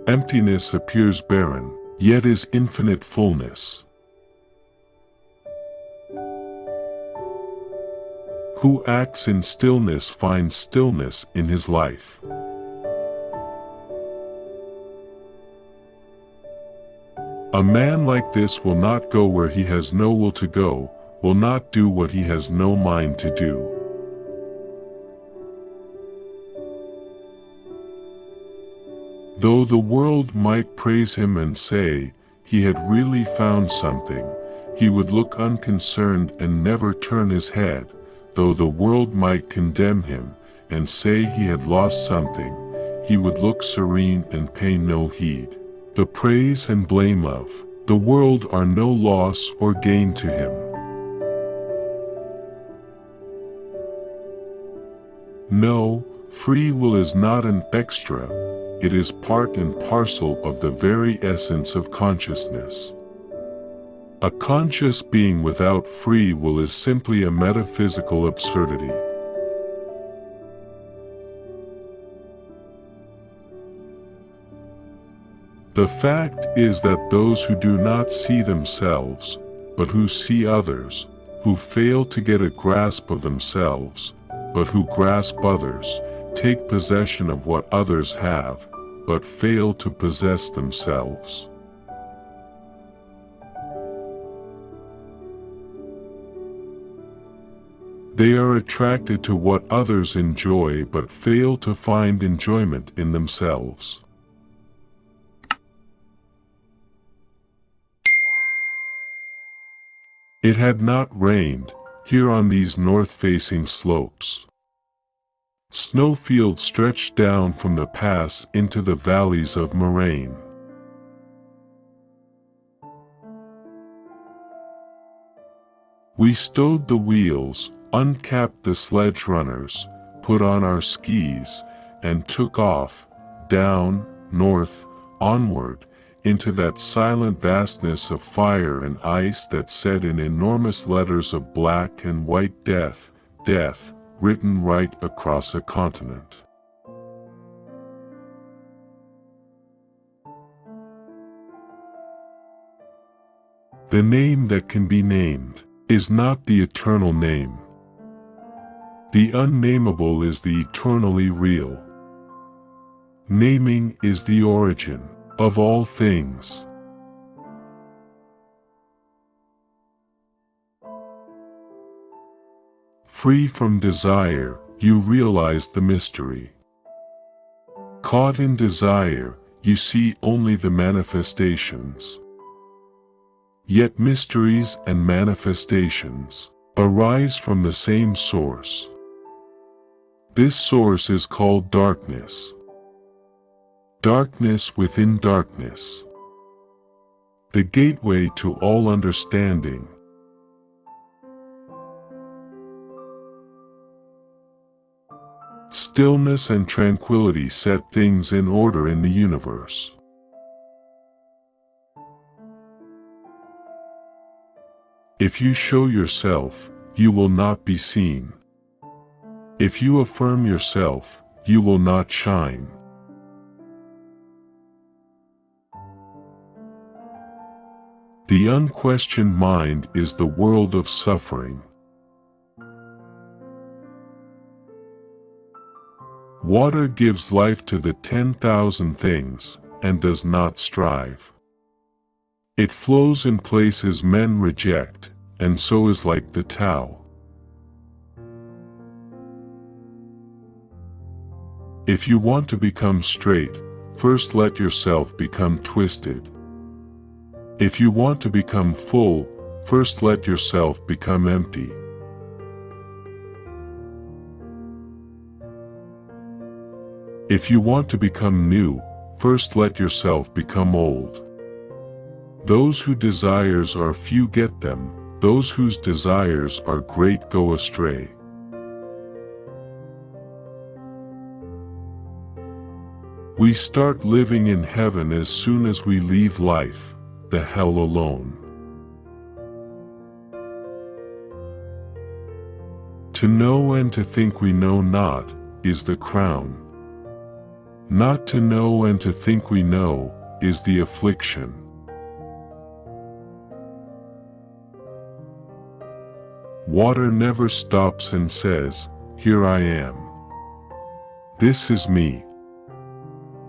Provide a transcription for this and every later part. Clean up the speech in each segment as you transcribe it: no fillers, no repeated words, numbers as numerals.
Emptiness appears barren, yet is infinite fullness. Who acts in stillness finds stillness in his life. A man like this will not go where he has no will to go, will not do what he has no mind to do. Though the world might praise him and say he had really found something, he would look unconcerned and never turn his head. Though the world might condemn him and say he had lost something, he would look serene and pay no heed. The praise and blame of the world are no loss or gain to him. No, free will is not an extra, it is part and parcel of the very essence of consciousness. A conscious being without free will is simply a metaphysical absurdity. The fact is that those who do not see themselves, but who see others, who fail to get a grasp of themselves, but who grasp others, take possession of what others have, but fail to possess themselves. They are attracted to what others enjoy but fail to find enjoyment in themselves. It had not rained here on these north-facing slopes. Snowfields stretched down from the pass into the valleys of moraine. We stowed the wheels, uncapped the sledge runners, put on our skis, and took off, down, north, onward, into that silent vastness of fire and ice that said in enormous letters of black and white death, death, written right across a continent. The name that can be named is not the eternal name. The unnameable is the eternally real. Naming is the origin of all things. Free from desire, you realize the mystery. Caught in desire, you see only the manifestations. Yet mysteries and manifestations arise from the same source. This source is called darkness. Darkness within darkness. The gateway to all understanding. Stillness and tranquility set things in order in the universe. If you show yourself, you will not be seen. If you affirm yourself, you will not shine. The unquestioned mind is the world of suffering. Water gives life to the 10,000 things, and does not strive. It flows in places men reject, and so is like the Tao. If you want to become straight, first let yourself become twisted. If you want to become full, first let yourself become empty. If you want to become new, first let yourself become old. Those whose desires are few get them, those whose desires are great go astray. We start living in heaven as soon as we leave life, the hell alone. To know and to think we know not, is the crown. Not to know and to think we know is the affliction. Water never stops and says, "Here I am. This is me."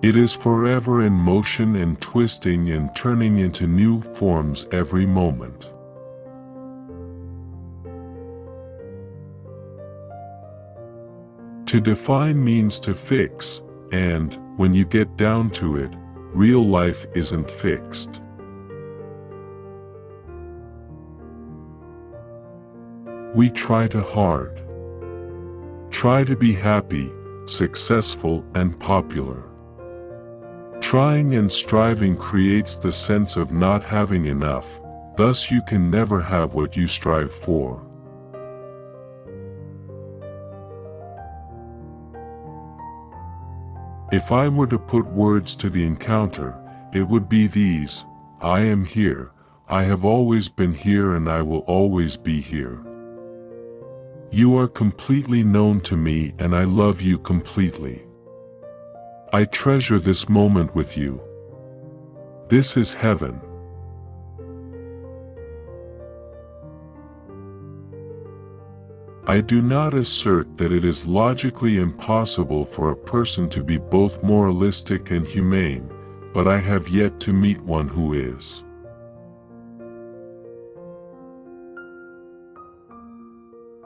It is forever in motion and twisting and turning into new forms every moment. To define means to fix, and, when you get down to it, real life isn't fixed. We try too hard. Try to be happy, successful, and popular. Trying and striving creates the sense of not having enough, thus you can never have what you strive for. If I were to put words to the encounter, it would be these: I am here, I have always been here, and I will always be here. You are completely known to me, and I love you completely. I treasure this moment with you. This is heaven. I do not assert that it is logically impossible for a person to be both moralistic and humane, but I have yet to meet one who is.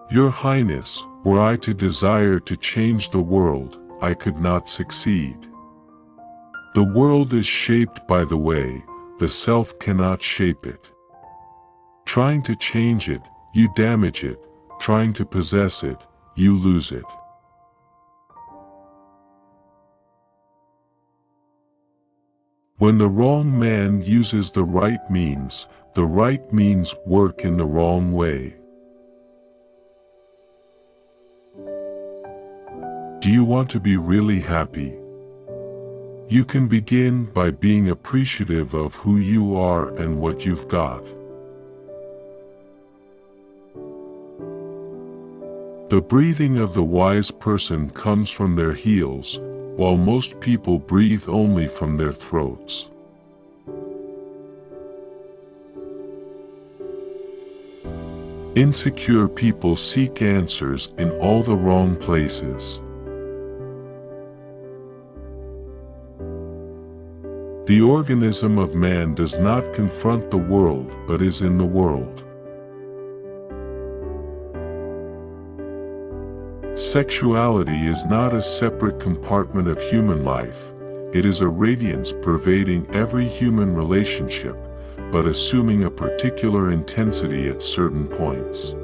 Your Highness, were I to desire to change the world, I could not succeed. The world is shaped by the way, the self cannot shape it. Trying to change it, you damage it. Trying to possess it, you lose it. When the wrong man uses the right means work in the wrong way. Do you want to be really happy? You can begin by being appreciative of who you are and what you've got. The breathing of the wise person comes from their heels, while most people breathe only from their throats. Insecure people seek answers in all the wrong places. The organism of man does not confront the world, but is in the world. Sexuality is not a separate compartment of human life, it is a radiance pervading every human relationship, but assuming a particular intensity at certain points.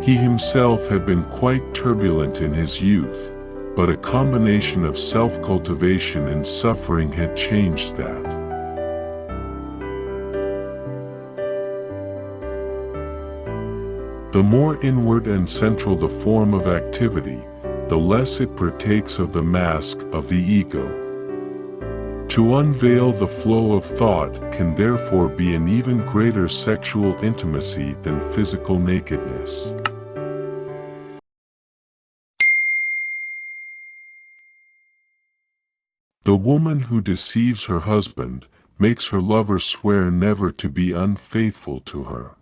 He himself had been quite turbulent in his youth, but a combination of self-cultivation and suffering had changed that. The more inward and central the form of activity, the less it partakes of the mask of the ego. To unveil the flow of thought can therefore be an even greater sexual intimacy than physical nakedness. The woman who deceives her husband makes her lover swear never to be unfaithful to her.